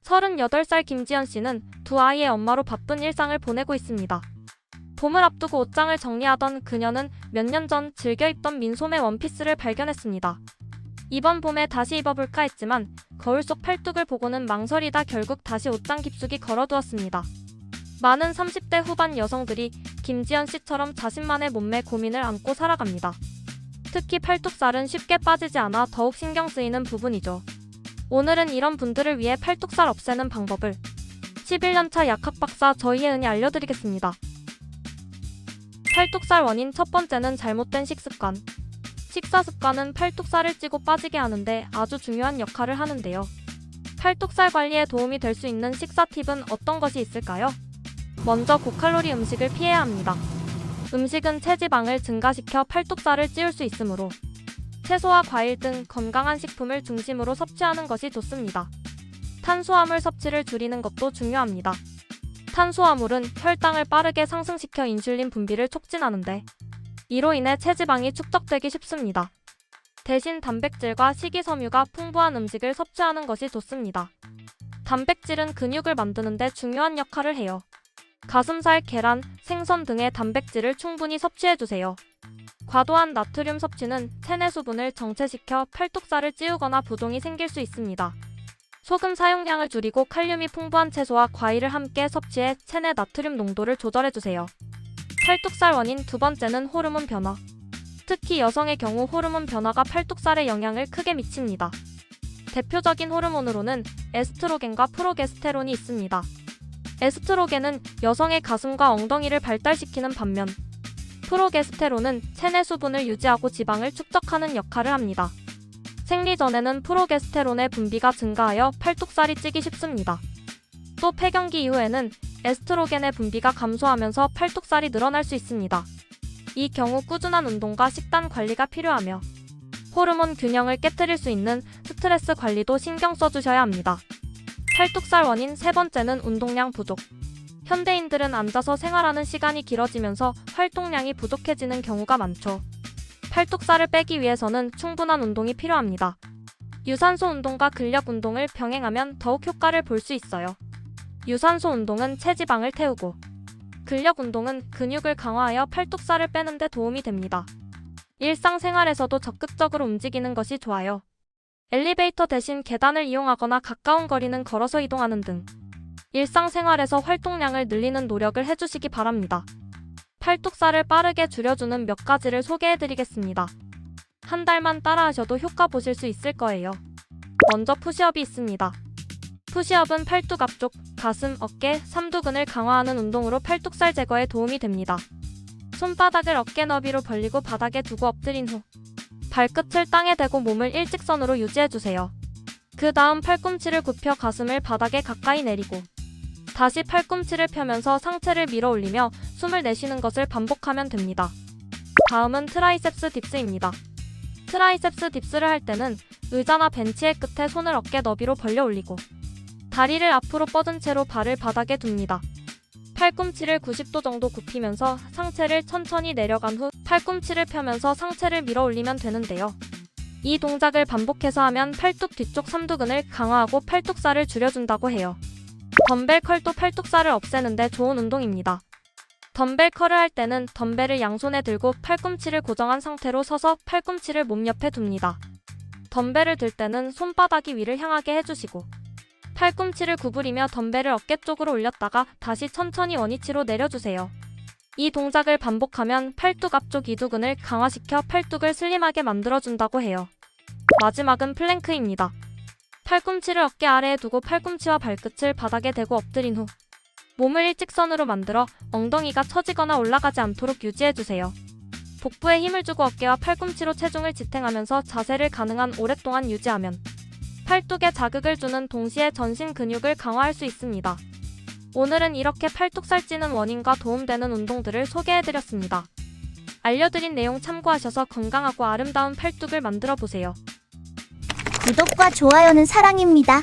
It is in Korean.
38살 김지연 씨는 두 아이의 엄마로 바쁜 일상을 보내고 있습니다. 봄을 앞두고 옷장을 정리하던 그녀는 몇 년 전 즐겨 입던 민소매 원피스를 발견했습니다. 이번 봄에 다시 입어볼까 했지만 거울 속 팔뚝을 보고는 망설이다 결국 다시 옷장 깊숙이 걸어두었습니다. 많은 30대 후반 여성들이 김지연 씨처럼 자신만의 몸매 고민을 안고 살아갑니다. 특히 팔뚝살은 쉽게 빠지지 않아 더욱 신경 쓰이는 부분이죠. 오늘은 이런 분들을 위해 팔뚝살 없애는 방법을 11년차 약학 박사 저희혜은이 알려드리겠습니다. 팔뚝살 원인 첫 번째는 잘못된 식습관. 식사 습관은 팔뚝살을 찌고 빠지게 하는데 아주 중요한 역할을 하는데요. 팔뚝살 관리에 도움이 될 수 있는 식사 팁은 어떤 것이 있을까요? 먼저 고칼로리 음식을 피해야 합니다. 음식은 체지방을 증가시켜 팔뚝살을 찌울 수 있으므로 채소와 과일 등 건강한 식품을 중심으로 섭취하는 것이 좋습니다. 탄수화물 섭취를 줄이는 것도 중요합니다. 탄수화물은 혈당을 빠르게 상승시켜 인슐린 분비를 촉진하는데 이로 인해 체지방이 축적되기 쉽습니다. 대신 단백질과 식이섬유가 풍부한 음식을 섭취하는 것이 좋습니다. 단백질은 근육을 만드는 데 중요한 역할을 해요. 가슴살, 계란, 생선 등의 단백질을 충분히 섭취해주세요. 과도한 나트륨 섭취는 체내 수분을 정체시켜 팔뚝살을 찌우거나 부종이 생길 수 있습니다. 소금 사용량을 줄이고 칼륨이 풍부한 채소와 과일을 함께 섭취해 체내 나트륨 농도를 조절해주세요. 팔뚝살 원인 두 번째는 호르몬 변화. 특히 여성의 경우 호르몬 변화가 팔뚝살에 영향을 크게 미칩니다. 대표적인 호르몬으로는 에스트로겐과 프로게스테론이 있습니다. 에스트로겐은 여성의 가슴과 엉덩이를 발달시키는 반면 프로게스테론은 체내 수분을 유지하고 지방을 축적하는 역할을 합니다. 생리 전에는 프로게스테론의 분비가 증가하여 팔뚝살이 찌기 쉽습니다. 또 폐경기 이후에는 에스트로겐의 분비가 감소하면서 팔뚝살이 늘어날 수 있습니다. 이 경우 꾸준한 운동과 식단 관리가 필요하며 호르몬 균형을 깨트릴 수 있는 스트레스 관리도 신경 써주셔야 합니다. 팔뚝살 원인 세 번째는 운동량 부족. 현대인들은 앉아서 생활하는 시간이 길어지면서 활동량이 부족해지는 경우가 많죠. 팔뚝살을 빼기 위해서는 충분한 운동이 필요합니다. 유산소 운동과 근력 운동을 병행하면 더욱 효과를 볼 수 있어요. 유산소 운동은 체지방을 태우고 근력 운동은 근육을 강화하여 팔뚝살을 빼는 데 도움이 됩니다. 일상생활에서도 적극적으로 움직이는 것이 좋아요. 엘리베이터 대신 계단을 이용하거나 가까운 거리는 걸어서 이동하는 등 일상생활에서 활동량을 늘리는 노력을 해주시기 바랍니다. 팔뚝살을 빠르게 줄여주는 몇 가지를 소개해드리겠습니다. 한 달만 따라하셔도 효과 보실 수 있을 거예요. 먼저 푸시업이 있습니다. 푸시업은 팔뚝 앞쪽, 가슴, 어깨, 삼두근을 강화하는 운동으로 팔뚝살 제거에 도움이 됩니다. 손바닥을 어깨 너비로 벌리고 바닥에 두고 엎드린 후 발끝을 땅에 대고 몸을 일직선으로 유지해주세요. 그 다음 팔꿈치를 굽혀 가슴을 바닥에 가까이 내리고 다시 팔꿈치를 펴면서 상체를 밀어 올리며 숨을 내쉬는 것을 반복하면 됩니다. 다음은 트라이셉스 딥스입니다. 트라이셉스 딥스를 할 때는 의자나 벤치의 끝에 손을 어깨 너비로 벌려 올리고 다리를 앞으로 뻗은 채로 발을 바닥에 둡니다. 팔꿈치를 90도 정도 굽히면서 상체를 천천히 내려간 후 팔꿈치를 펴면서 상체를 밀어 올리면 되는데요. 이 동작을 반복해서 하면 팔뚝 뒤쪽 삼두근을 강화하고 팔뚝살을 줄여준다고 해요. 덤벨 컬도 팔뚝살을 없애는데 좋은 운동입니다. 덤벨 컬을 할 때는 덤벨을 양손에 들고 팔꿈치를 고정한 상태로 서서 팔꿈치를 몸 옆에 둡니다. 덤벨을 들 때는 손바닥이 위를 향하게 해주시고 팔꿈치를 구부리며 덤벨을 어깨 쪽으로 올렸다가 다시 천천히 원위치로 내려주세요. 이 동작을 반복하면 팔뚝 앞쪽 이두근을 강화시켜 팔뚝을 슬림하게 만들어준다고 해요. 마지막은 플랭크입니다. 팔꿈치를 어깨 아래에 두고 팔꿈치와 발끝을 바닥에 대고 엎드린 후 몸을 일직선으로 만들어 엉덩이가 처지거나 올라가지 않도록 유지해주세요. 복부에 힘을 주고 어깨와 팔꿈치로 체중을 지탱하면서 자세를 가능한 오랫동안 유지하면 팔뚝에 자극을 주는 동시에 전신 근육을 강화할 수 있습니다. 오늘은 이렇게 팔뚝살 찌는 원인과 도움되는 운동들을 소개해드렸습니다. 알려드린 내용 참고하셔서 건강하고 아름다운 팔뚝을 만들어보세요. 구독과 좋아요는 사랑입니다.